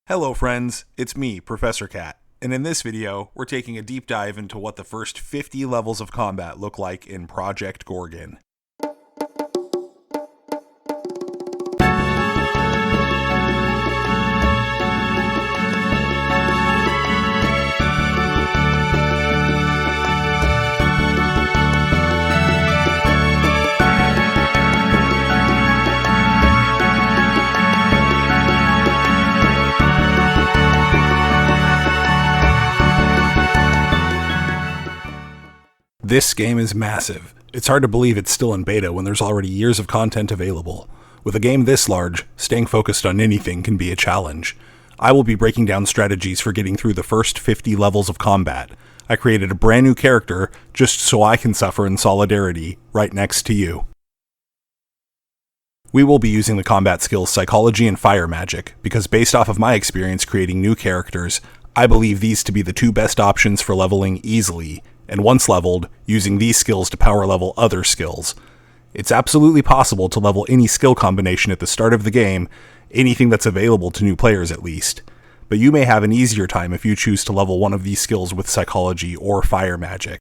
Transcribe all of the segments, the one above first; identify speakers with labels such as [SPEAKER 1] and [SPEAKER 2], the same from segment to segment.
[SPEAKER 1] Hello friends, it's me, Professor Cat, and in this video, we're taking a deep dive into what the first 50 levels of combat look like in Project Gorgon. This game is massive. It's hard to believe it's still in beta when there's already years of content available. With a game this large, staying focused on anything can be a challenge. I will be breaking down strategies for getting through the first 50 levels of combat. I created a brand new character just so I can suffer in solidarity right next to you. We will be using the combat skills Psychology and Fire Magic, because based off of my experience creating new characters, I believe these to be the two best options for leveling easily, and once leveled, using these skills to power level other skills. It's absolutely possible to level any skill combination at the start of the game, anything that's available to new players at least, but you may have an easier time if you choose to level one of these skills with Psychology or Fire Magic.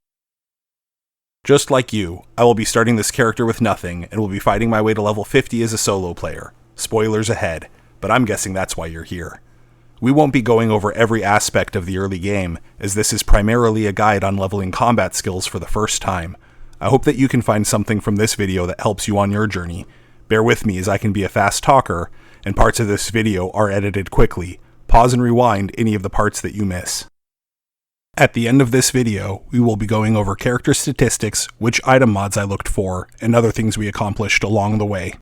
[SPEAKER 1] Just like you, I will be starting this character with nothing, and will be fighting my way to level 50 as a solo player. Spoilers ahead, but I'm guessing that's why you're here. We won't be going over every aspect of the early game, as this is primarily a guide on leveling combat skills for the first time. I hope that you can find something from this video that helps you on your journey. Bear with me as I can be a fast talker, and parts of this video are edited quickly. Pause and rewind any of the parts that you miss. At the end of this video, we will be going over character statistics, which item mods I looked for, and other things we accomplished along the way.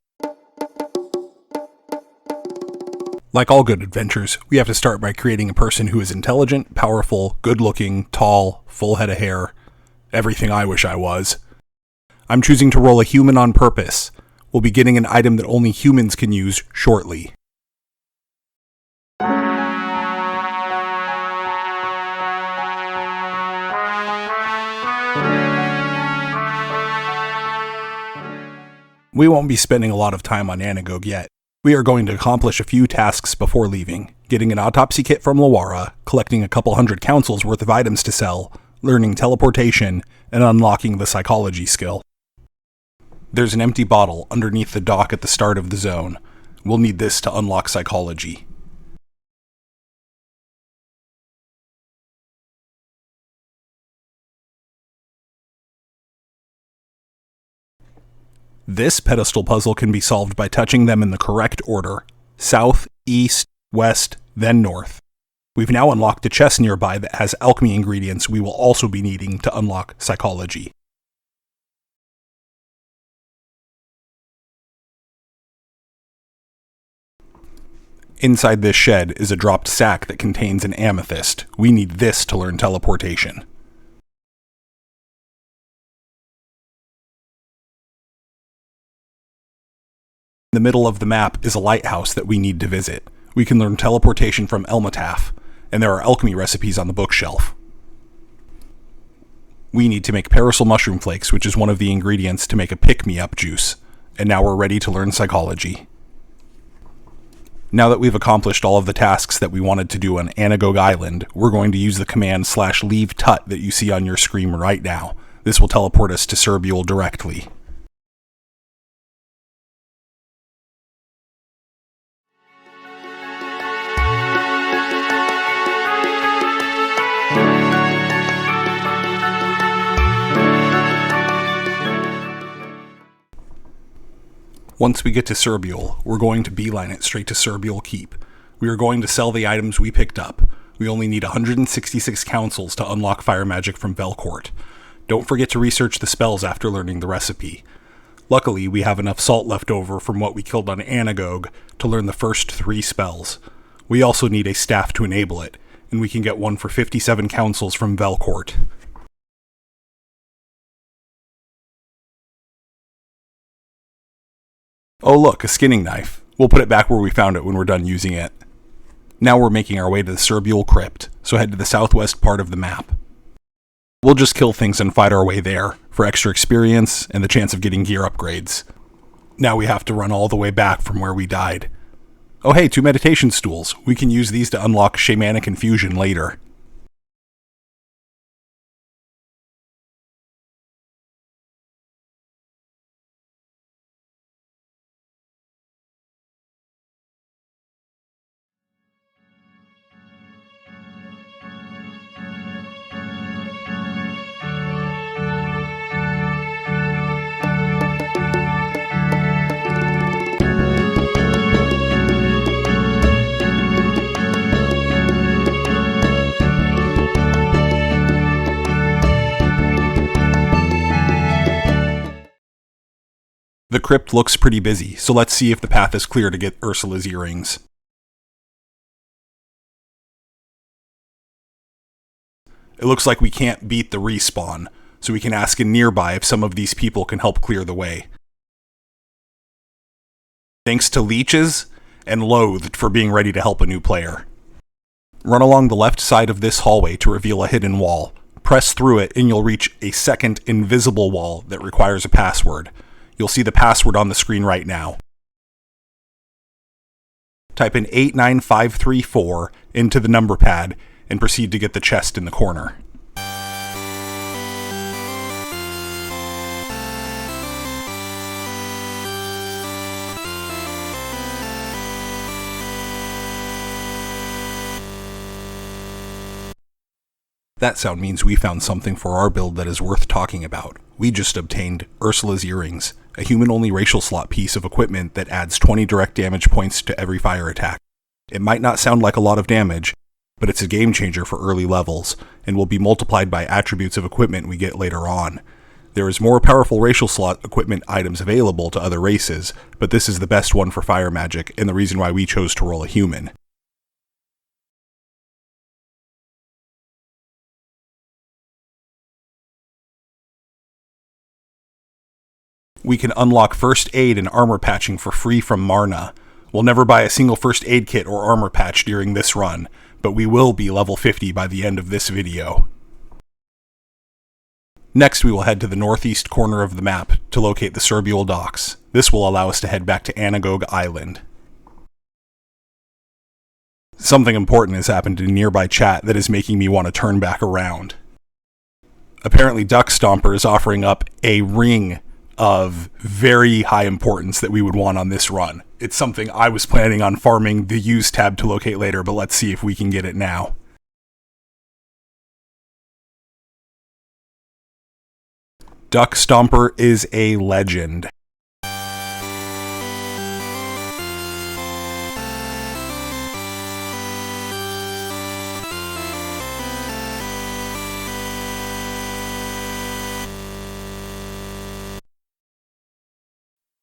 [SPEAKER 1] Like all good adventures, we have to start by creating a person who is intelligent, powerful, good-looking, tall, full head of hair. Everything I wish I was. I'm choosing to roll a human on purpose. We'll be getting an item that only humans can use shortly. We won't be spending a lot of time on Anagoge yet. We are going to accomplish a few tasks before leaving, getting an autopsy kit from Lawara, collecting a couple hundred councils worth of items to sell, learning teleportation, and unlocking the Psychology skill. There's an empty bottle underneath the dock at the start of the zone. We'll need this to unlock Psychology. This pedestal puzzle can be solved by touching them in the correct order: south, east, west, then north. We've now unlocked a chest nearby that has alchemy ingredients we will also be needing to unlock Psychology. Inside this shed is a dropped sack that contains an amethyst. We need this to learn teleportation. In the middle of the map is a lighthouse that we need to visit. We can learn teleportation from Elmataf, and there are alchemy recipes on the bookshelf. We need to make parasol mushroom flakes, which is one of the ingredients to make a pick-me-up juice, and now we're ready to learn Psychology. Now that we've accomplished all of the tasks that we wanted to do on Anagoge Island, we're going to use the command /leave tut that you see on your screen right now. This will teleport us to Serbule directly. Once we get to Serbule, we're going to beeline it straight to Serbule Keep. We are going to sell the items we picked up. We only need 166 councils to unlock fire magic from Velcourt. Don't forget to research the spells after learning the recipe. Luckily, we have enough salt left over from what we killed on Anagoge to learn the first 3 spells. We also need a staff to enable it, and we can get one for 57 councils from Velcourt. Oh look, a skinning knife. We'll put it back where we found it when we're done using it. Now we're making our way to the Serbule Crypt, so head to the southwest part of the map. We'll just kill things and fight our way there, for extra experience and the chance of getting gear upgrades. Now we have to run all the way back from where we died. Oh hey, 2 meditation stools. We can use these to unlock shamanic infusion later. The crypt looks pretty busy, so let's see if the path is clear to get Ursula's earrings. It looks like we can't beat the respawn, so we can ask in nearby if some of these people can help clear the way. Thanks to leeches, and loathed for being ready to help a new player. Run along the left side of this hallway to reveal a hidden wall. Press through it and you'll reach a second invisible wall that requires a password. You'll see the password on the screen right now. Type in 89534 into the number pad and proceed to get the chest in the corner. That sound means we found something for our build that is worth talking about. We just obtained Ursula's Earings, a human-only racial slot piece of equipment that adds 20 direct damage points to every fire attack. It might not sound like a lot of damage, but it's a game changer for early levels, and will be multiplied by attributes of equipment we get later on. There is more powerful racial slot equipment items available to other races, but this is the best one for fire magic, and the reason why we chose to roll a human. We can unlock first aid and armor patching for free from Marna. We'll never buy a single first aid kit or armor patch during this run, but we will be level 50 by the end of this video. Next we will head to the northeast corner of the map to locate the Serbule docks. This will allow us to head back to Anagoge Island. Something important has happened in nearby chat that is making me want to turn back around. Apparently Duck Stomper is offering up a ring of very high importance that we would want on this run. It's something I was planning on farming the use tab to locate later, but let's see if we can get it now. Duck Stomper is a legend.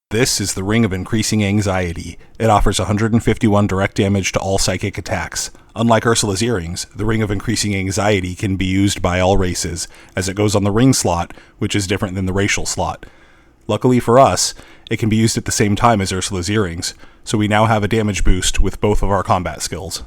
[SPEAKER 1] This is the Ring of Increasing Anxiety. It offers 151 direct damage to all psychic attacks. Unlike Ursula's Earrings, the Ring of Increasing Anxiety can be used by all races, as it goes on the ring slot, which is different than the racial slot. Luckily for us, it can be used at the same time as Ursula's Earrings, so we now have a damage boost with both of our combat skills.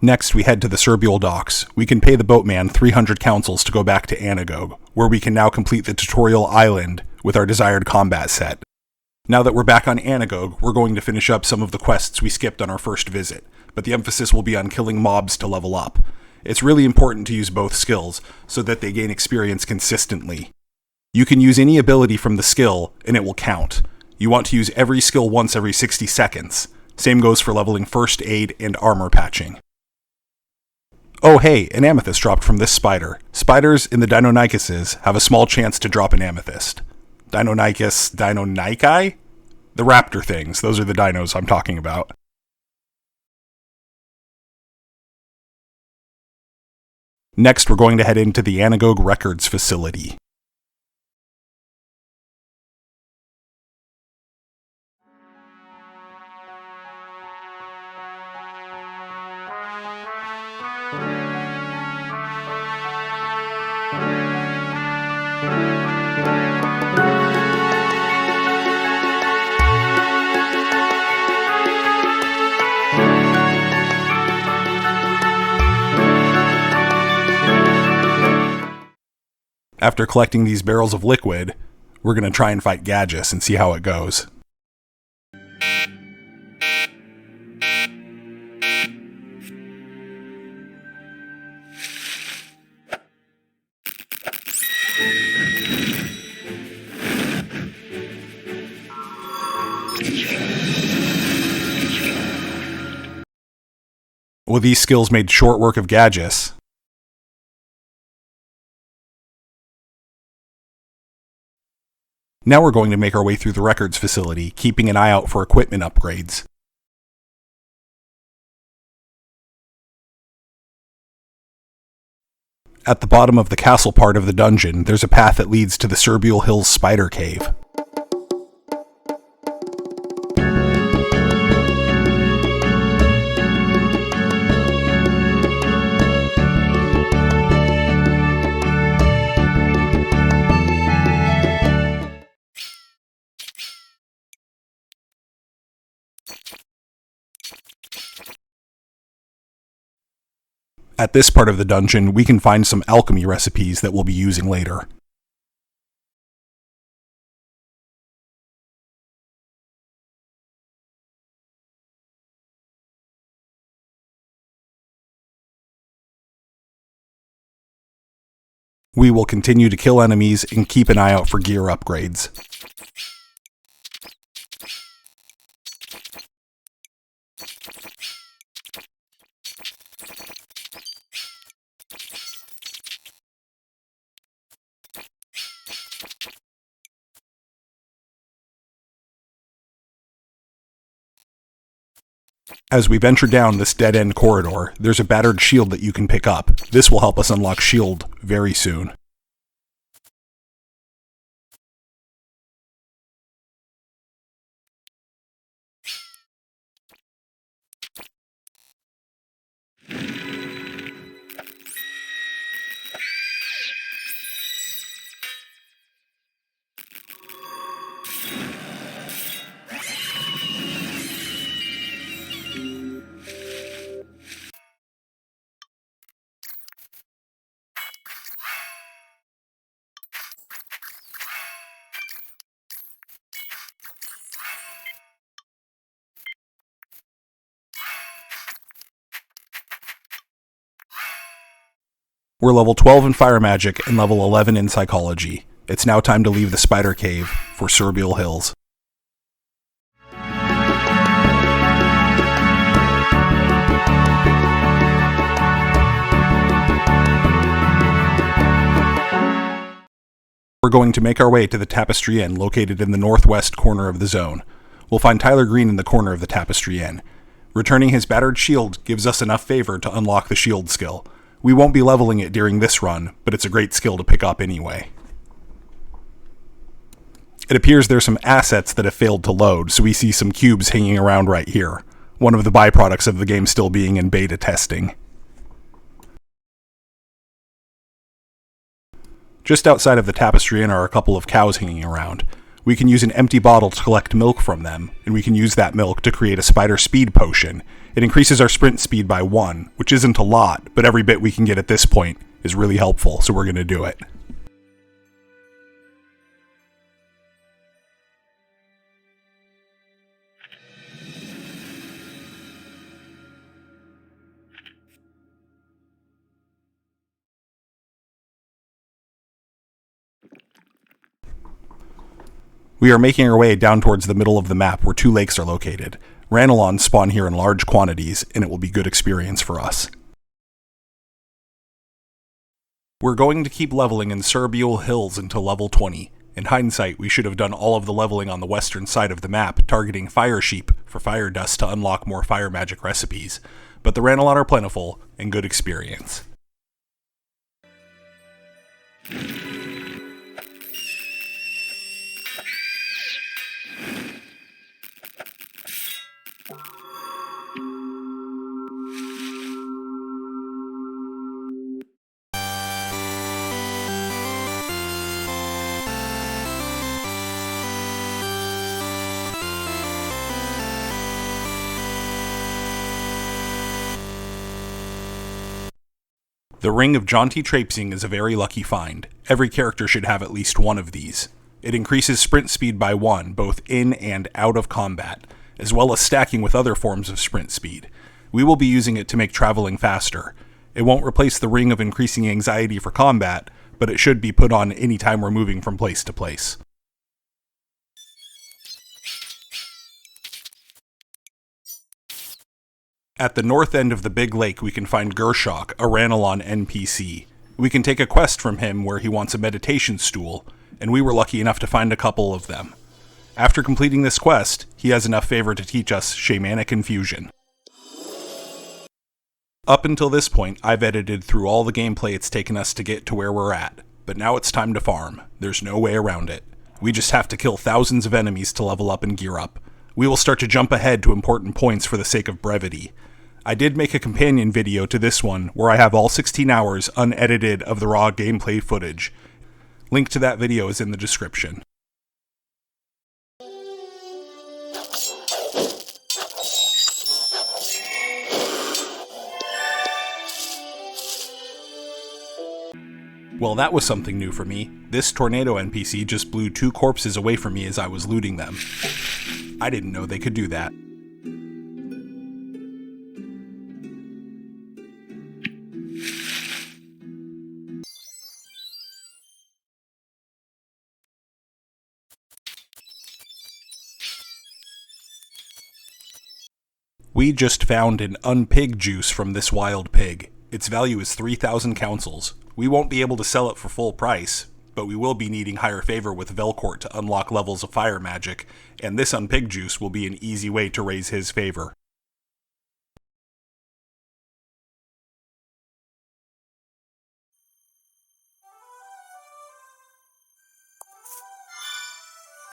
[SPEAKER 1] Next, we head to the Serbule docks. We can pay the boatman 300 councils to go back to Anagoge, where we can now complete the tutorial island with our desired combat set. Now that we're back on Anagoge, we're going to finish up some of the quests we skipped on our first visit, but the emphasis will be on killing mobs to level up. It's really important to use both skills, so that they gain experience consistently. You can use any ability from the skill, and it will count. You want to use every skill once every 60 seconds. Same goes for leveling first aid and armor patching. Oh hey, an amethyst dropped from this spider. Spiders in the Deinonychuses have a small chance to drop an amethyst. Deinonychi? The raptor things, those are the dinos I'm talking about. Next, we're going to head into the Anagoge Records facility. After collecting these barrels of liquid, we're going to try and fight Gadgis and see how it goes. Well, these skills made short work of Gadgis. Now we're going to make our way through the records facility, keeping an eye out for equipment upgrades. At the bottom of the castle part of the dungeon, there's a path that leads to the Serbule Hills Spider Cave. At this part of the dungeon, we can find some alchemy recipes that we'll be using later. We will continue to kill enemies and keep an eye out for gear upgrades. As we venture down this dead-end corridor, there's a battered shield that you can pick up. This will help us unlock shield very soon. We're level 12 in Fire Magic and level 11 in Psychology. It's now time to leave the Spider Cave for Serbule Hills. We're going to make our way to the Tapestry Inn located in the northwest corner of the zone. We'll find Tyler Green in the corner of the Tapestry Inn. Returning his battered shield gives us enough favor to unlock the shield skill. We won't be leveling it during this run, but it's a great skill to pick up anyway. It appears there's some assets that have failed to load, so we see some cubes hanging around right here. One of the byproducts of the game still being in beta testing. Just outside of the Tapestry Inn are a couple of cows hanging around. We can use an empty bottle to collect milk from them, and we can use that milk to create a spider speed potion. It increases our sprint speed by 1, which isn't a lot, but every bit we can get at this point is really helpful, so we're going to do it. We are making our way down towards the middle of the map where 2 lakes are located. Ranelons spawn here in large quantities, and it will be good experience for us. We're going to keep leveling in Serbule Hills until level 20. In hindsight, we should have done all of the leveling on the western side of the map, targeting Fire Sheep for fire dust to unlock more fire magic recipes. But the Ranelon are plentiful, and good experience. The Ring of Jaunty Traipsing is a very lucky find. Every character should have at least one of these. It increases sprint speed by 1, both in and out of combat, as well as stacking with other forms of sprint speed. We will be using it to make traveling faster. It won't replace the Ring of Increasing Anxiety for combat, but it should be put on anytime we're moving from place to place. At the north end of the big lake, we can find Gershok, a Ranelon NPC. We can take a quest from him where he wants a meditation stool, and we were lucky enough to find a couple of them. After completing this quest, he has enough favor to teach us Shamanic Infusion. Up until this point, I've edited through all the gameplay it's taken us to get to where we're at, but now it's time to farm. There's no way around it. We just have to kill thousands of enemies to level up and gear up. We will start to jump ahead to important points for the sake of brevity. I did make a companion video to this one where I have all 16 hours unedited of the raw gameplay footage. Link to that video is in the description. Well, that was something new for me. This tornado NPC just blew 2 corpses away from me as I was looting them. I didn't know they could do that. We just found an unpig juice from this wild pig. Its value is 3,000 councils. We won't be able to sell it for full price, but we will be needing higher favor with Velcourt to unlock levels of fire magic, and this unpig juice will be an easy way to raise his favor.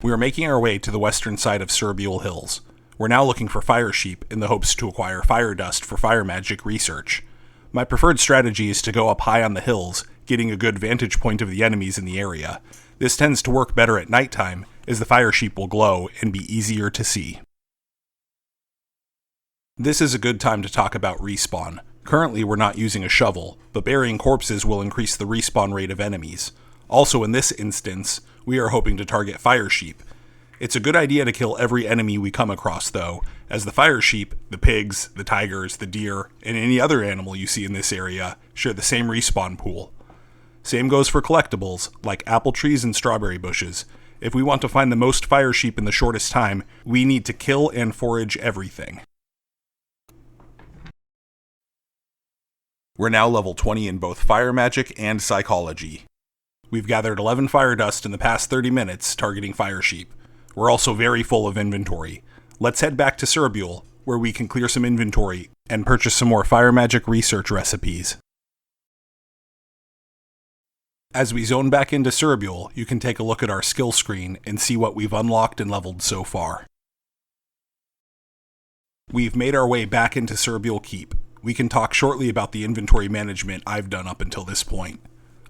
[SPEAKER 1] We are making our way to the western side of Serbule Hills. We're now looking for fire sheep in the hopes to acquire fire dust for fire magic research. My preferred strategy is to go up high on the hills, getting a good vantage point of the enemies in the area. This tends to work better at nighttime, as the fire sheep will glow and be easier to see. This is a good time to talk about respawn. Currently we're not using a shovel, but burying corpses will increase the respawn rate of enemies. Also in this instance, we are hoping to target fire sheep. It's a good idea to kill every enemy we come across though, as the fire sheep, the pigs, the tigers, the deer, and any other animal you see in this area share the same respawn pool. Same goes for collectibles, like apple trees and strawberry bushes. If we want to find the most fire sheep in the shortest time, we need to kill and forage everything. We're now level 20 in both fire magic and psychology. We've gathered 11 fire dust in the past 30 minutes targeting fire sheep. We're also very full of inventory. Let's head back to Serbule, where we can clear some inventory and purchase some more fire magic research recipes. As we zone back into Serbule, you can take a look at our skill screen and see what we've unlocked and leveled so far. We've made our way back into Serbule Keep. We can talk shortly about the inventory management I've done up until this point.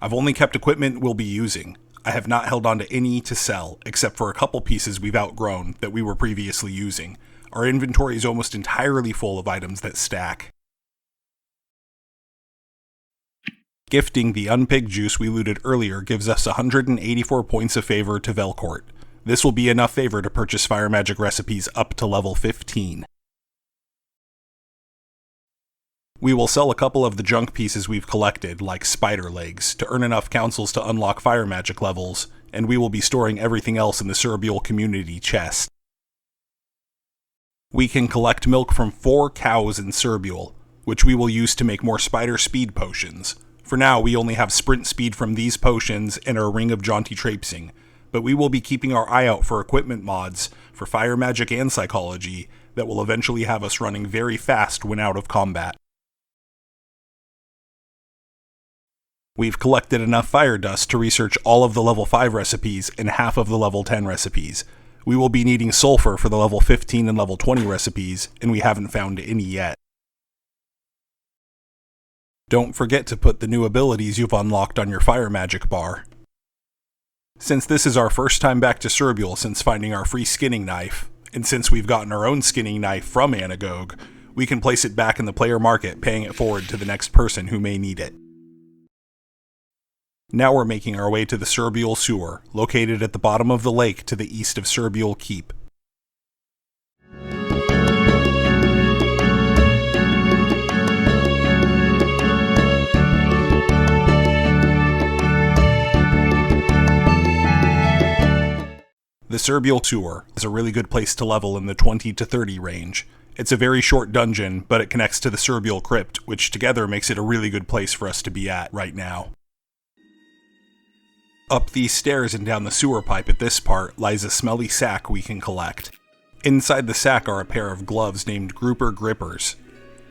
[SPEAKER 1] I've only kept equipment we'll be using. I have not held on to any to sell, except for a couple pieces we've outgrown that we were previously using. Our inventory is almost entirely full of items that stack. Gifting the unpig juice we looted earlier gives us 184 points of favor to Velcourt. This will be enough favor to purchase fire magic recipes up to level 15. We will sell a couple of the junk pieces we've collected, like spider legs, to earn enough councils to unlock fire magic levels, and we will be storing everything else in the Serbule community chest. We can collect milk from 4 cows in Serbule, which we will use to make more spider speed potions. For now, we only have sprint speed from these potions and our ring of jaunty traipsing, but we will be keeping our eye out for equipment mods for fire magic and psychology that will eventually have us running very fast when out of combat. We've collected enough fire dust to research all of the level 5 recipes and half of the level 10 recipes. We will be needing sulfur for the level 15 and level 20 recipes, and we haven't found any yet. Don't forget to put the new abilities you've unlocked on your fire magic bar. Since this is our first time back to Serbule since finding our free skinning knife, and since we've gotten our own skinning knife from Anagoge, we can place it back in the player market, paying it forward to the next person who may need it. Now we're making our way to the Serbule Sewer, located at the bottom of the lake to the east of Serbule Keep. The Serbule Sewer is a really good place to level in the 20 to 30 range. It's a very short dungeon, but it connects to the Serbule Crypt, which together makes it a really good place for us to be at right now. Up these stairs and down the sewer pipe at this part lies a smelly sack we can collect. Inside the sack are a pair of gloves named Grouper Grippers.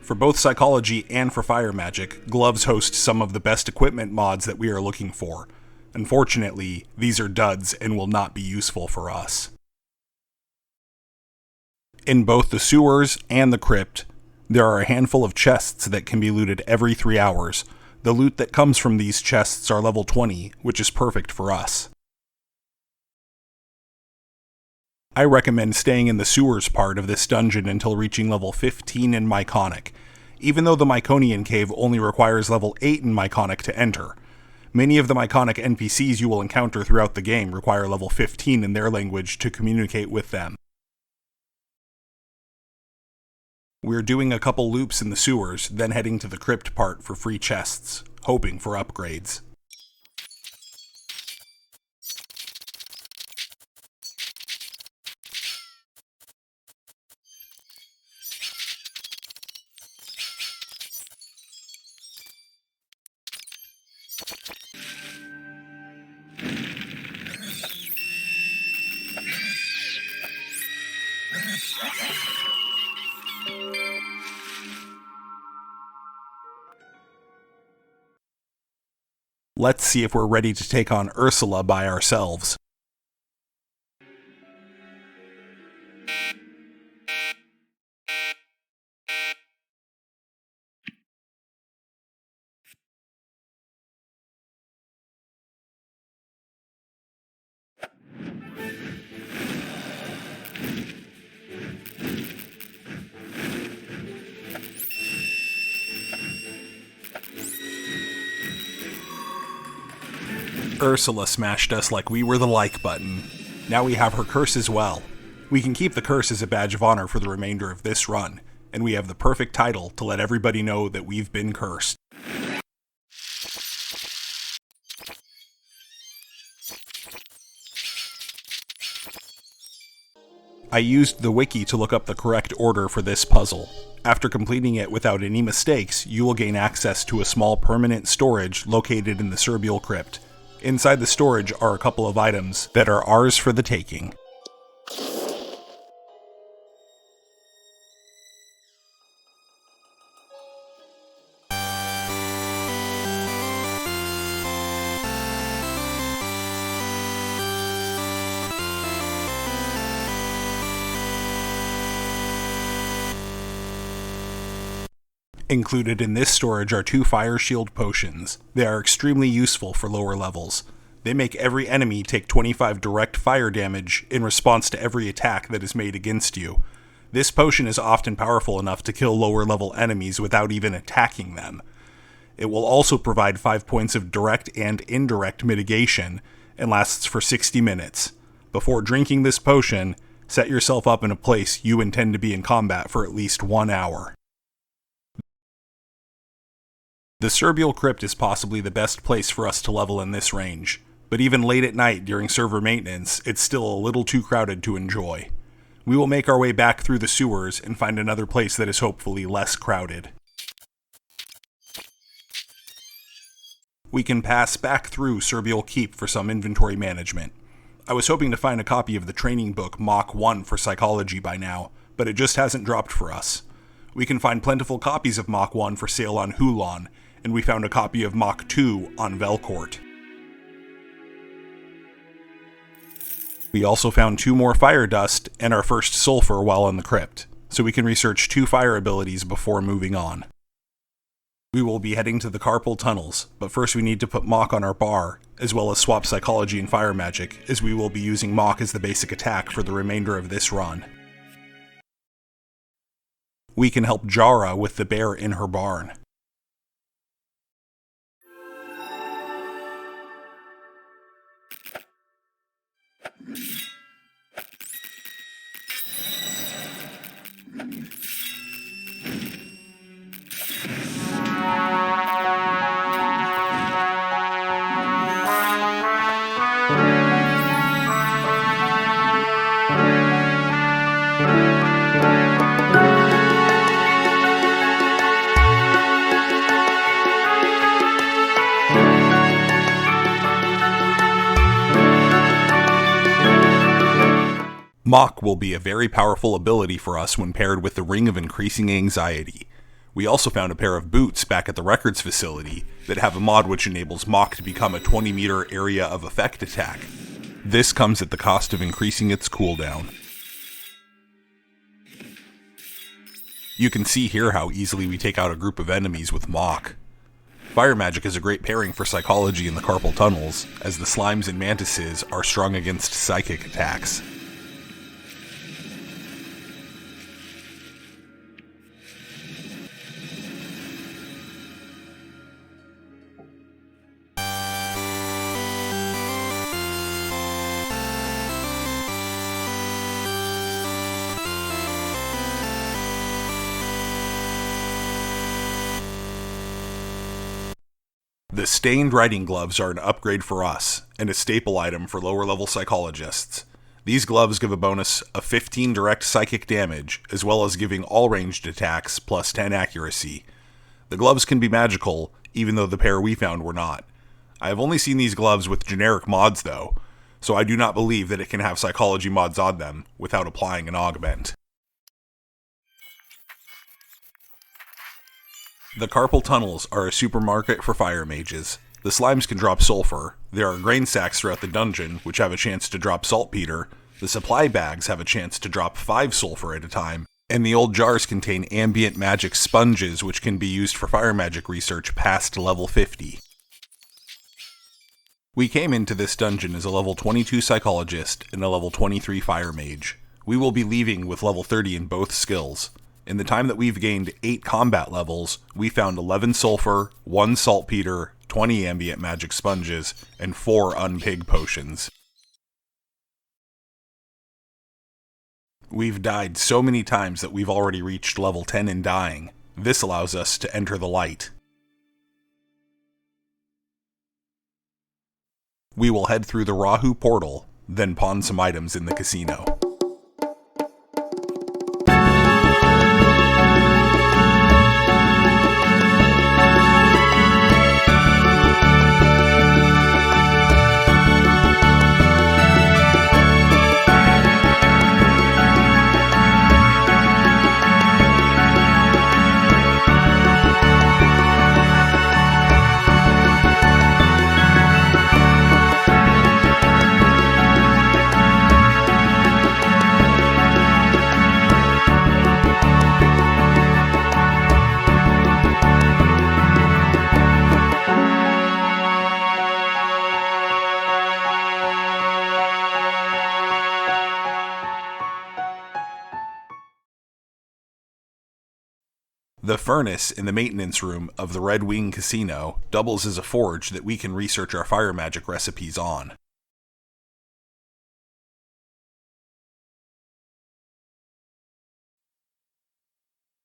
[SPEAKER 1] For both psychology and for fire magic, gloves host some of the best equipment mods that we are looking for. Unfortunately, these are duds and will not be useful for us. In both the sewers and the crypt, there are a handful of chests that can be looted every 3 hours. The loot that comes from these chests are level 20, which is perfect for us. I recommend staying in the sewers part of this dungeon until reaching level 15 in Myconic, even though the Myconian Cave only requires level 8 in Myconic to enter. Many of the Myconic NPCs you will encounter throughout the game require level 15 in their language to communicate with them. We're doing a couple loops in the sewers, then heading to the crypt part for free chests, hoping for upgrades. Let's see if we're ready to take on Ursula by ourselves. Ursula smashed us like we were the like button. Now we have her curse as well. We can keep the curse as a badge of honor for the remainder of this run, and we have the perfect title to let everybody know that we've been cursed. I used the wiki to look up the correct order for this puzzle. After completing it without any mistakes, you will gain access to a small permanent storage located in the Serbule Crypt. Inside the storage are a couple of items that are ours for the taking. Included in this storage are 2 fire shield potions. They are extremely useful for lower levels. They make every enemy take 25 direct fire damage in response to every attack that is made against you. This potion is often powerful enough to kill lower level enemies without even attacking them. It will also provide 5 points of direct and indirect mitigation and lasts for 60 minutes. Before drinking this potion, set yourself up in a place you intend to be in combat for at least 1 hour. The Serbule Crypt is possibly the best place for us to level in this range, but even late at night during server maintenance, it's still a little too crowded to enjoy. We will make our way back through the sewers and find another place that is hopefully less crowded. We can pass back through Serbule Keep for some inventory management. I was hoping to find a copy of the training book Mach 1 for psychology by now, but it just hasn't dropped for us. We can find plentiful copies of Mach 1 for sale on Hulon, and we found a copy of Mach 2 on Velcourt. We also found 2 more fire dust and our first sulfur while in the crypt, so we can research 2 fire abilities before moving on. We will be heading to the Carpal Tunnels, but first we need to put Mach on our bar, as well as swap psychology and fire magic, as we will be using Mach as the basic attack for the remainder of this run. We can help Jara with the bear in her barn. Mock will be a very powerful ability for us when paired with the Ring of Increasing Anxiety. We also found a pair of boots back at the Records facility that have a mod which enables Mock to become a 20-meter area of effect attack. This comes at the cost of increasing its cooldown. You can see here how easily we take out a group of enemies with Mock. Fire magic is a great pairing for psychology in the Carpal Tunnels, as the slimes and mantises are strong against psychic attacks. The stained writing gloves are an upgrade for us, and a staple item for lower level psychologists. These gloves give a bonus of 15 direct psychic damage, as well as giving all ranged attacks plus 10 accuracy. The gloves can be magical, even though the pair we found were not. I have only seen these gloves with generic mods though, so I do not believe that it can have psychology mods on them without applying an augment. The Carpal Tunnels are a supermarket for fire mages. The slimes can drop sulfur, there are grain sacks throughout the dungeon which have a chance to drop saltpeter, the supply bags have a chance to drop 5 sulfur at a time, and the old jars contain ambient magic sponges which can be used for fire magic research past level 50. We came into this dungeon as a level 22 psychologist and a level 23 fire mage. We will be leaving with level 30 in both skills. In the time that we've gained 8 combat levels, we found 11 sulfur, 1 saltpeter, 20 ambient magic sponges, and 4 unpig potions. We've died so many times that we've already reached level 10 and dying. This allows us to enter the light. We will head through the Rahu portal, then pawn some items in the casino. The furnace in the maintenance room of the Red Wing Casino doubles as a forge that we can research our fire magic recipes on.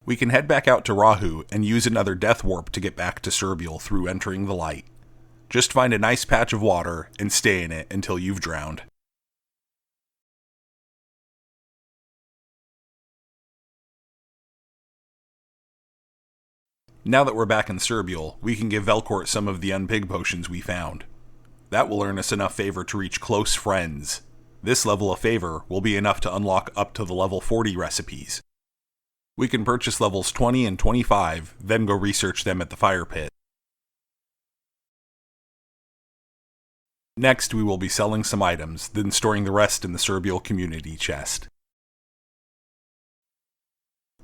[SPEAKER 1] We can head back out to Rahu and use another death warp to get back to Serbule through entering the light. Just find a nice patch of water and stay in it until you've drowned. Now that we're back in Serbule, we can give Velcourt some of the unpig potions we found. That will earn us enough favor to reach close friends. This level of favor will be enough to unlock up to the level 40 recipes. We can purchase levels 20 and 25, then go research them at the fire pit. Next, we will be selling some items, then storing the rest in the Serbule community chest.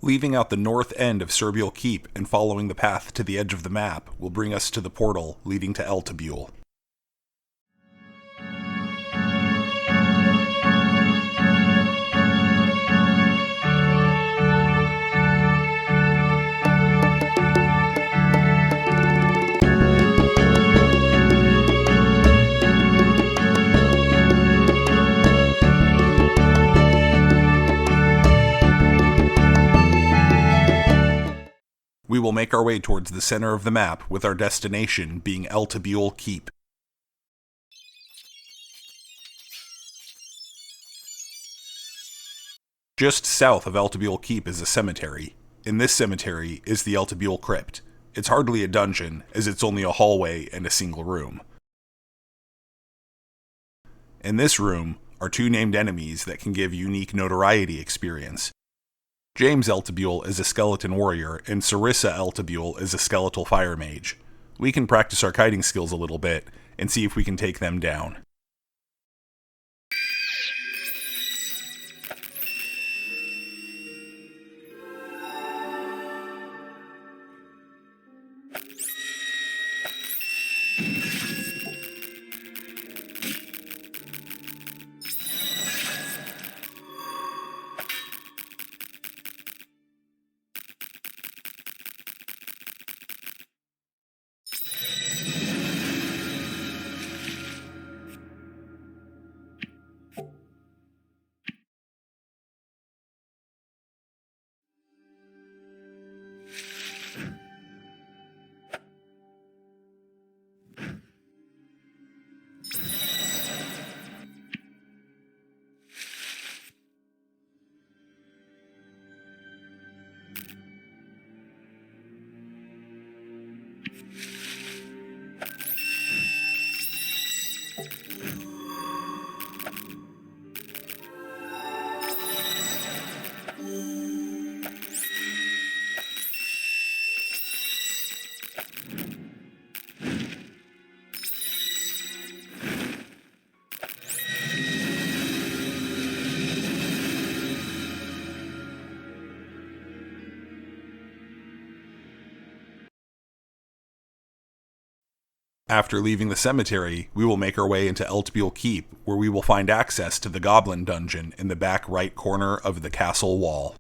[SPEAKER 1] Leaving out the north end of Serbule Keep and following the path to the edge of the map will bring us to the portal leading to Eltibule. We will make our way towards the center of the map, with our destination being Eltibule Keep. Just south of Eltibule Keep is a cemetery. In this cemetery is the Serbule Crypt. It's hardly a dungeon, as it's only a hallway and a single room. In this room are two named enemies that can give unique notoriety experience. James Eltibule is a skeleton warrior, and Sarissa Eltibule is a skeletal fire mage. We can practice our kiting skills a little bit, and see if we can take them down. After leaving the cemetery, we will make our way into Serbule Keep, where we will find access to the Goblin Dungeon in the back right corner of the castle wall.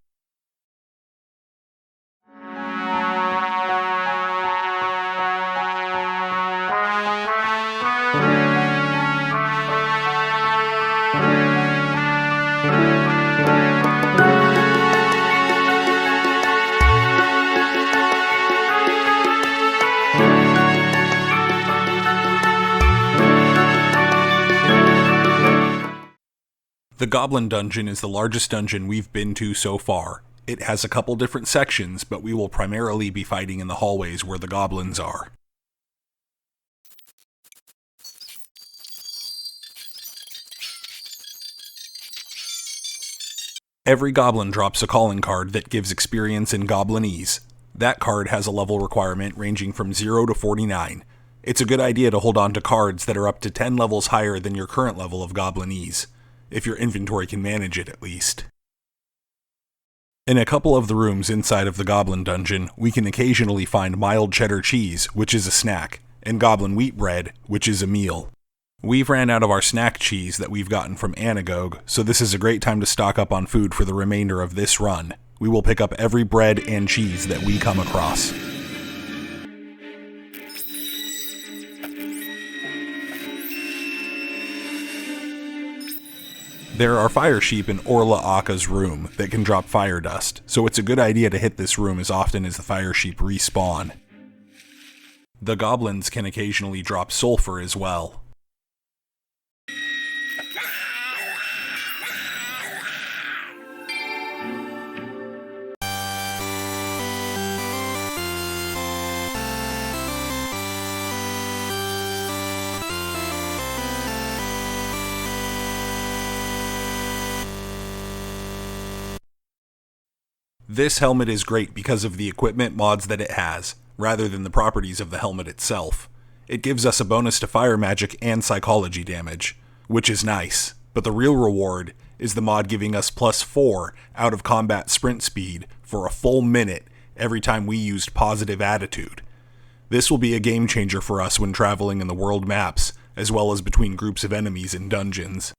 [SPEAKER 1] The Goblin Dungeon is the largest dungeon we've been to so far. It has a couple different sections, but we will primarily be fighting in the hallways where the goblins are. Every goblin drops a calling card that gives experience in Goblinese. That card has a level requirement ranging from 0 to 49. It's a good idea to hold on to cards that are up to 10 levels higher than your current level of Goblinese, if your inventory can manage it at least. In a couple of the rooms inside of the Goblin Dungeon, we can occasionally find mild cheddar cheese, which is a snack, and goblin wheat bread, which is a meal. We've ran out of our snack cheese that we've gotten from Anagoge, so this is a great time to stock up on food for the remainder of this run. We will pick up every bread and cheese that we come across. There are fire sheep in Ursula Earings' room that can drop fire dust, so it's a good idea to hit this room as often as the fire sheep respawn. The goblins can occasionally drop sulfur as well. This helmet is great because of the equipment mods that it has, rather than the properties of the helmet itself. It gives us a bonus to fire magic and psychology damage, which is nice, but the real reward is the mod giving us +4 out of combat sprint speed for a full minute every time we used positive attitude. This will be a game changer for us when traveling in the world maps, as well as between groups of enemies in dungeons.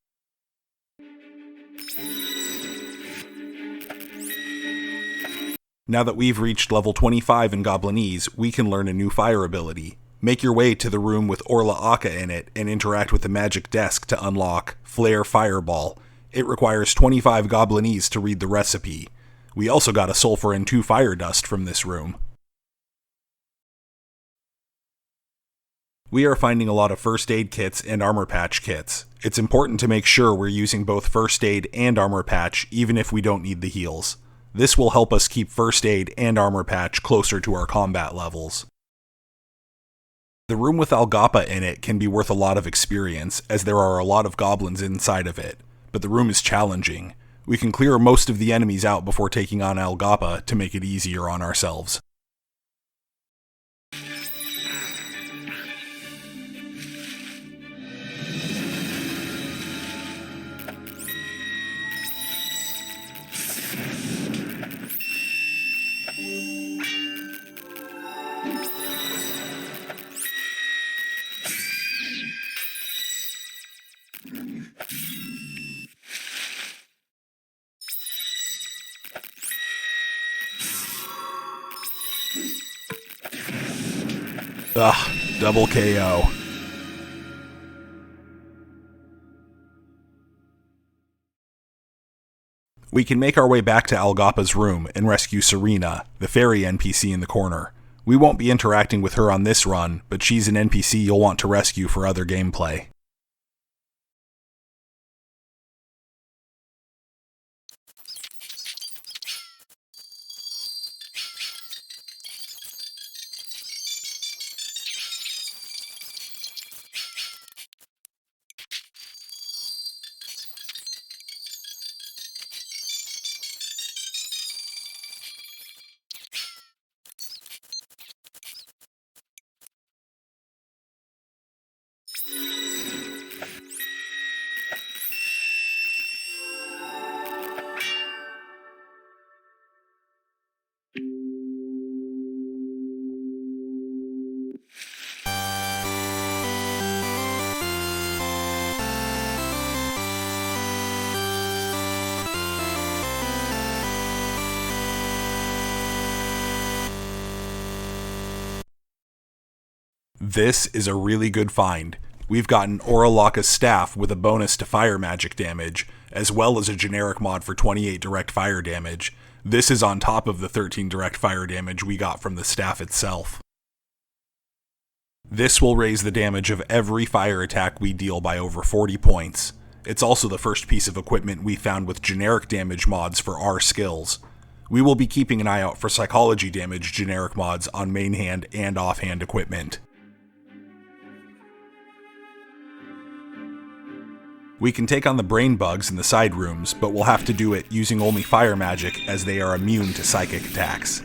[SPEAKER 1] Now that we've reached level 25 in Goblinese, we can learn a new fire ability. Make your way to the room with Ursula Earings in it and interact with the magic desk to unlock Flare Fireball. It requires 25 Goblinese to read the recipe. We also got a sulfur and 2 fire dust from this room. We are finding a lot of first aid kits and armor patch kits. It's important to make sure we're using both first aid and armor patch even if we don't need the heals. This will help us keep first aid and armor patch closer to our combat levels. The room with Algapa in it can be worth a lot of experience, as there are a lot of goblins inside of it. but the room is challenging. We can clear most of the enemies out before taking on Algapa to make it easier on ourselves. Ugh, double KO. We can make our way back to Algapa's room and rescue Serena, the fairy NPC in the corner. We won't be interacting with her on this run, but she's an NPC you'll want to rescue for other gameplay. This is a really good find. We've gotten Oralaka's staff with a bonus to fire magic damage, as well as a generic mod for 28 direct fire damage. This is on top of the 13 direct fire damage we got from the staff itself. This will raise the damage of every fire attack we deal by over 40 points. It's also the first piece of equipment we found with generic damage mods for our skills. We will be keeping an eye out for psychology damage generic mods on main hand and offhand equipment. We can take on the brain bugs in the side rooms, but we'll have to do it using only fire magic as they are immune to psychic attacks.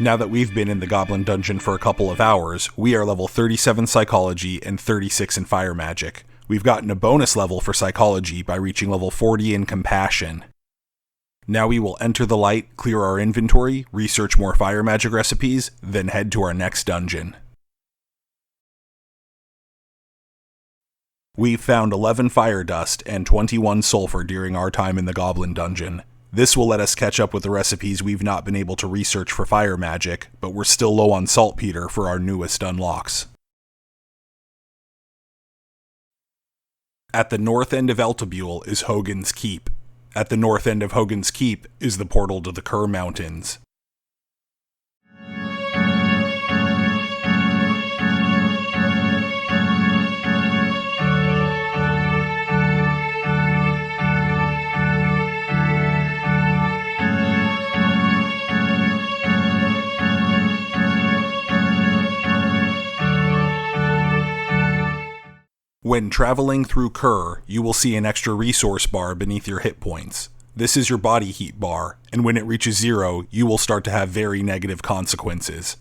[SPEAKER 1] Now that we've been in the Goblin Dungeon for a couple of hours, we are level 37 Psychology and 36 in Fire Magic. We've gotten a bonus level for Psychology by reaching level 40 in Compassion. Now we will enter the light, clear our inventory, research more Fire Magic recipes, then head to our next dungeon. We've found 11 Fire Dust and 21 Sulfur during our time in the Goblin Dungeon. This will let us catch up with the recipes we've not been able to research for fire magic, but we're still low on saltpeter for our newest unlocks. At the north end of Eltibule is Hogan's Keep. At the north end of Hogan's Keep is the portal to the Kerr Mountains. When traveling through Kerr, you will see an extra resource bar beneath your hit points. This is your body heat bar, and when it reaches 0, you will start to have very negative consequences.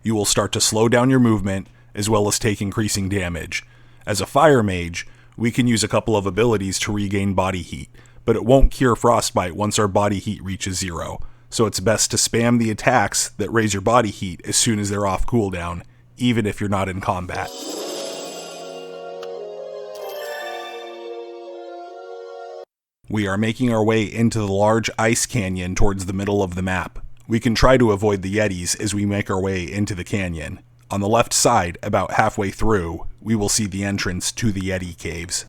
[SPEAKER 1] You will start to slow down your movement, as well as take increasing damage. As a fire mage, we can use a couple of abilities to regain body heat, but it won't cure frostbite once our body heat reaches 0, so it's best to spam the attacks that raise your body heat as soon as they're off cooldown, even if you're not in combat. We are making our way into the large ice canyon towards the middle of the map. We can try to avoid the Yetis as we make our way into the canyon. On the left side, about halfway through, we will see the entrance to the Yeti Caves.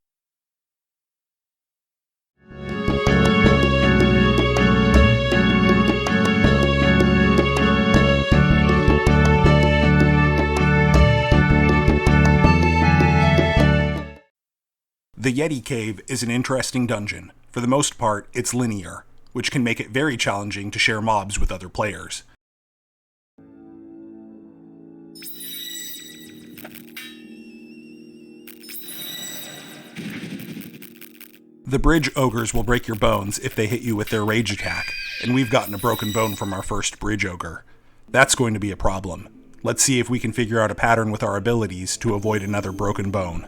[SPEAKER 1] The Yeti Cave is an interesting dungeon. For the most part, it's linear, which can make it very challenging to share mobs with other players. The bridge ogres will break your bones if they hit you with their rage attack, and we've gotten a broken bone from our first bridge ogre. That's going to be a problem. Let's see if we can figure out a pattern with our abilities to avoid another broken bone.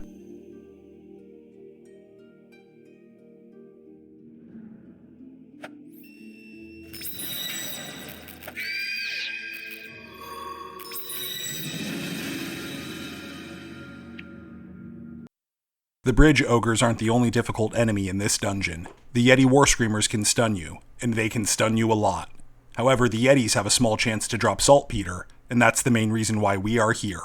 [SPEAKER 1] The bridge ogres aren't the only difficult enemy in this dungeon. The Yeti war screamers can stun you, and they can stun you a lot. However, the Yetis have a small chance to drop saltpeter, and that's the main reason why we are here.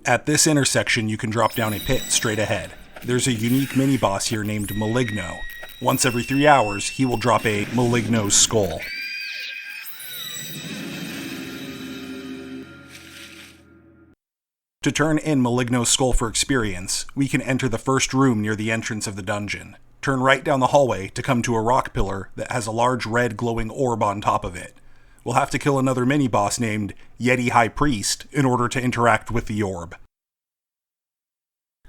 [SPEAKER 1] At this intersection, you can drop down a pit straight ahead. There's a unique mini-boss here named Maligno. Once every 3 hours, he will drop a Maligno skull. To turn in Maligno's skull for experience, we can enter the first room near the entrance of the dungeon. Turn right down the hallway to come to a rock pillar that has a large red glowing orb on top of it. We'll have to kill another mini-boss named Yeti High Priest in order to interact with the orb.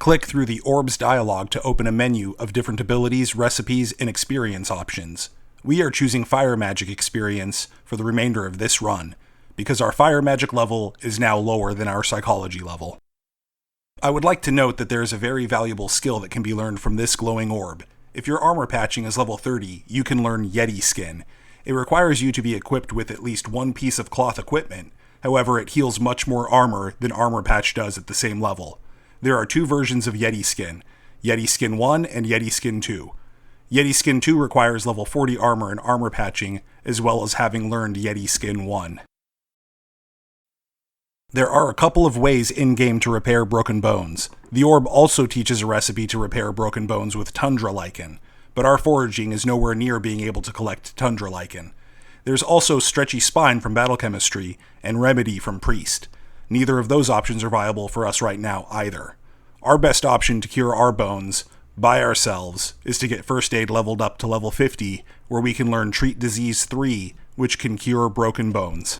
[SPEAKER 1] Click through the orb's dialogue to open a menu of different abilities, recipes, and experience options. We are choosing Fire Magic experience for the remainder of this run, because our fire magic level is now lower than our psychology level. I would like to note that there is a very valuable skill that can be learned from this glowing orb. If your armor patching is level 30, you can learn Yeti Skin. It requires you to be equipped with at least one piece of cloth equipment, however it heals much more armor than armor patch does at the same level. There are two versions of Yeti Skin, Yeti Skin 1 and Yeti Skin 2. Yeti Skin 2 requires level 40 armor and armor patching, as well as having learned Yeti Skin 1. There are a couple of ways in-game to repair broken bones. The orb also teaches a recipe to repair broken bones with Tundra Lichen, but our foraging is nowhere near being able to collect Tundra Lichen. There's also Stretchy Spine from Battle Chemistry and Remedy from Priest. Neither of those options are viable for us right now either. Our best option to cure our bones by ourselves is to get First Aid leveled up to level 50, where we can learn Treat Disease 3, which can cure broken bones.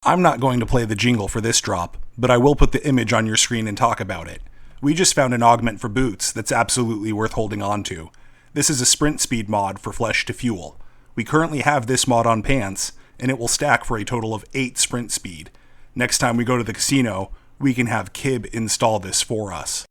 [SPEAKER 1] I'm not going to play the jingle for this drop, but I will put the image on your screen and talk about it. We just found an augment for boots that's absolutely worth holding on to. This is a sprint speed mod for flesh to fuel. We currently have this mod on pants, and it will stack for a total of 8 sprint speed. Next time we go to the casino, we can have Kib install this for us.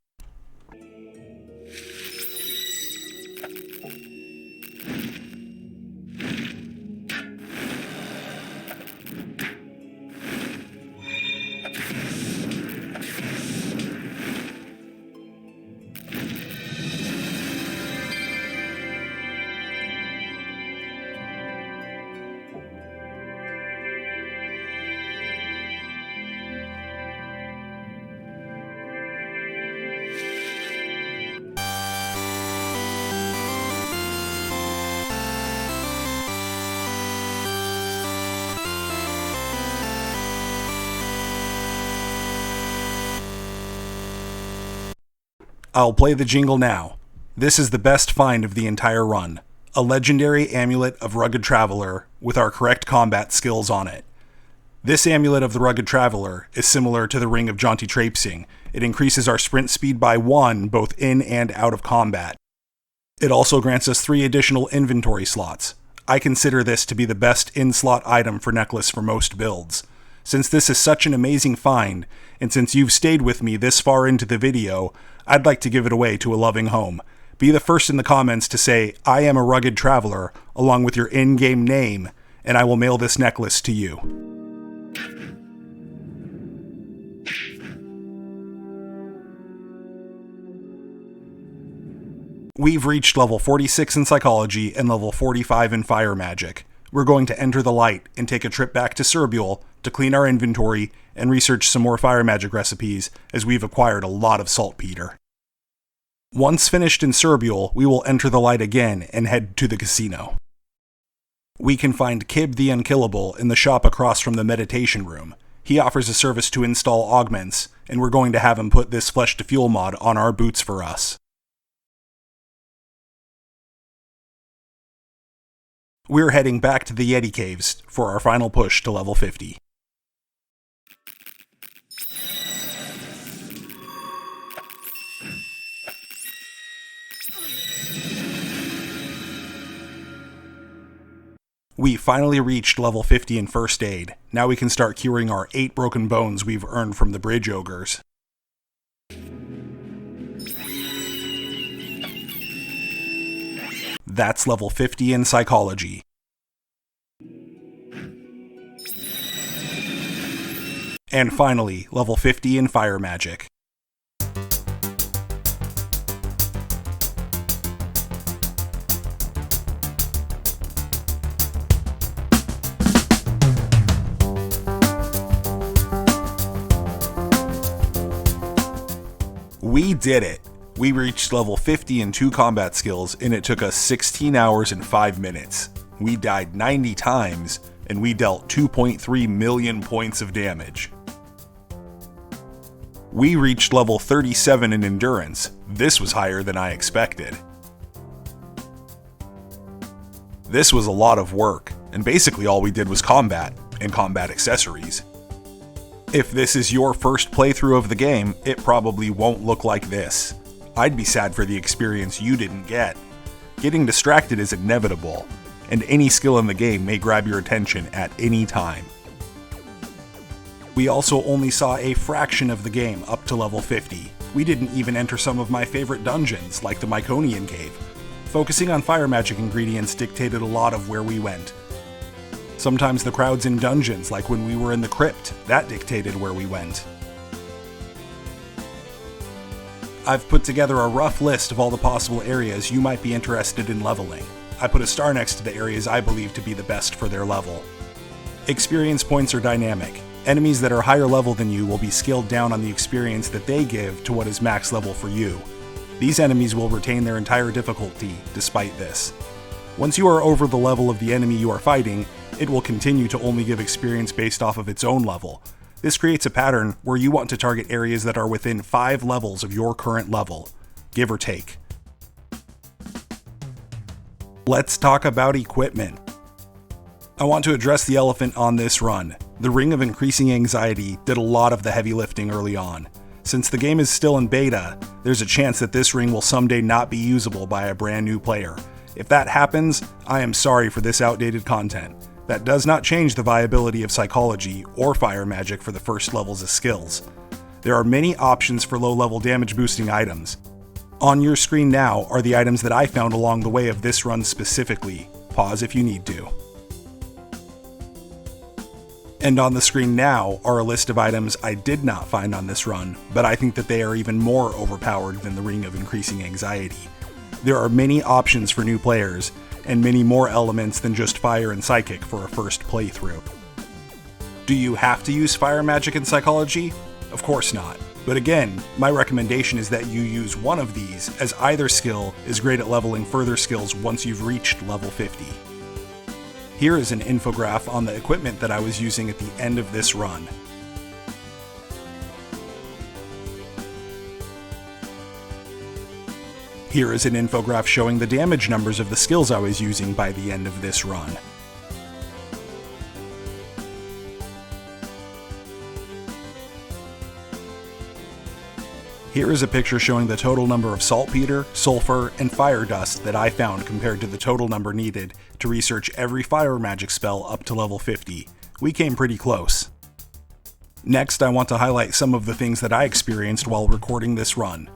[SPEAKER 1] I'll play the jingle now. This is the best find of the entire run. A legendary amulet of Rugged Traveler with our correct combat skills on it. This amulet of the Rugged Traveler is similar to the Ring of Jaunty Traipsing. It increases our sprint speed by 1 both in and out of combat. It also grants us 3 additional inventory slots. I consider this to be the best in-slot item for Necklace for most builds. Since this is such an amazing find, and since you've stayed with me this far into the video, I'd like to give it away to a loving home. Be the first in the comments to say, "I am a Rugged Traveler," along with your in-game name, and I will mail this necklace to you. We've reached level 46 in Psychology and level 45 in Fire Magic. We're going to enter the light and take a trip back to Serbule to clean our inventory and research some more Fire Magic recipes, as we've acquired a lot of saltpeter. Once finished in Serbule, we will enter the light again and head to the casino. We can find Kib the Unkillable in the shop across from the meditation room. He offers a service to install augments, and we're going to have him put this Flesh to Fuel mod on our boots for us. We're heading back to the Yeti Caves for our final push to level 50. We finally reached level 50 in First Aid. Now we can start curing our 8 broken bones we've earned from the bridge ogres. That's level 50 in Psychology. And finally, level 50 in Fire Magic. We did it! We reached level 50 in 2 combat skills, and it took us 16 hours and 5 minutes. We died 90 times, and we dealt 2.3 million points of damage. We reached level 37 in Endurance. This was higher than I expected. This was a lot of work, and basically all we did was combat, and combat accessories. If this is your first playthrough of the game, it probably won't look like this. I'd be sad for the experience you didn't get. Getting distracted is inevitable, and any skill in the game may grab your attention at any time. We also only saw a fraction of the game up to level 50. We didn't even enter some of my favorite dungeons, like the Myconian Cave. Focusing on fire magic ingredients dictated a lot of where we went. Sometimes the crowds in dungeons, like when we were in the crypt, that dictated where we went. I've put together a rough list of all the possible areas you might be interested in leveling. I put a star next to the areas I believe to be the best for their level. Experience points are dynamic. Enemies that are higher level than you will be scaled down on the experience that they give to what is max level for you. These enemies will retain their entire difficulty despite this. Once you are over the level of the enemy you are fighting, it will continue to only give experience based off of its own level. This creates a pattern where you want to target areas that are within 5 levels of your current level, give or take. Let's talk about equipment. I want to address the elephant on this run. The Ring of Increasing Anxiety did a lot of the heavy lifting early on. Since the game is still in beta, there's a chance that this ring will someday not be usable by a brand new player. If that happens, I am sorry for this outdated content. That does not change the viability of Psychology or Fire Magic for the first levels of skills. There are many options for low-level damage boosting items. On your screen now are the items that I found along the way of this run specifically. Pause if you need to. And on the screen now are a list of items I did not find on this run, but I think that they are even more overpowered than the Ring of Increasing Anxiety. There are many options for new players, and many more elements than just Fire and Psychic for a first playthrough. Do you have to use Fire Magic and Psychology? Of course not. But again, my recommendation is that you use one of these, as either skill is great at leveling further skills once you've reached level 50. Here is an infograph on the equipment that I was using at the end of this run. Here is an infograph showing the damage numbers of the skills I was using by the end of this run. Here is a picture showing the total number of saltpeter, sulfur, and fire dust that I found compared to the total number needed to research every fire magic spell up to level 50. We came pretty close. Next, I want to highlight some of the things that I experienced while recording this run.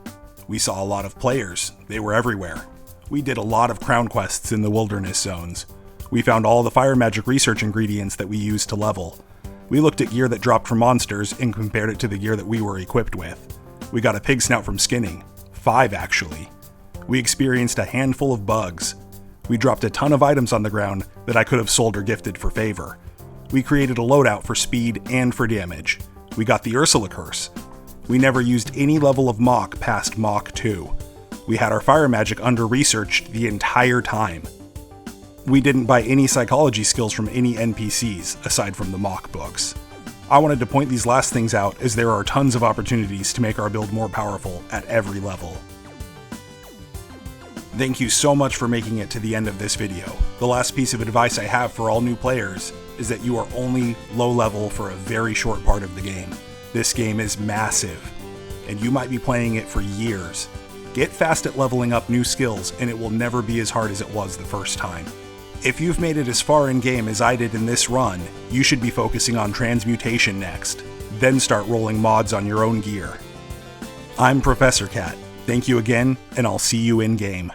[SPEAKER 1] We saw a lot of players. They were everywhere. We did a lot of crown quests in the wilderness zones. We found all the fire magic research ingredients that we used to level. We looked at gear that dropped from monsters and compared it to the gear that we were equipped with. We got a pig snout from skinning. 5 actually. We experienced a handful of bugs. We dropped a ton of items on the ground that I could have sold or gifted for favor. We created a loadout for speed and for damage. We got the Ursula curse. We never used any level of Mach past Mach 2. We had our fire magic under-researched the entire time. We didn't buy any psychology skills from any NPCs, aside from the Mach books. I wanted to point these last things out as there are tons of opportunities to make our build more powerful at every level. Thank you so much for making it to the end of this video. The last piece of advice I have for all new players is that you are only low level for a very short part of the game. This game is massive, and you might be playing it for years. Get fast at leveling up new skills, and it will never be as hard as it was the first time. If you've made it as far in game as I did in this run, you should be focusing on transmutation next, then start rolling mods on your own gear. I'm Professor Cat. Thank you again, and I'll see you in game.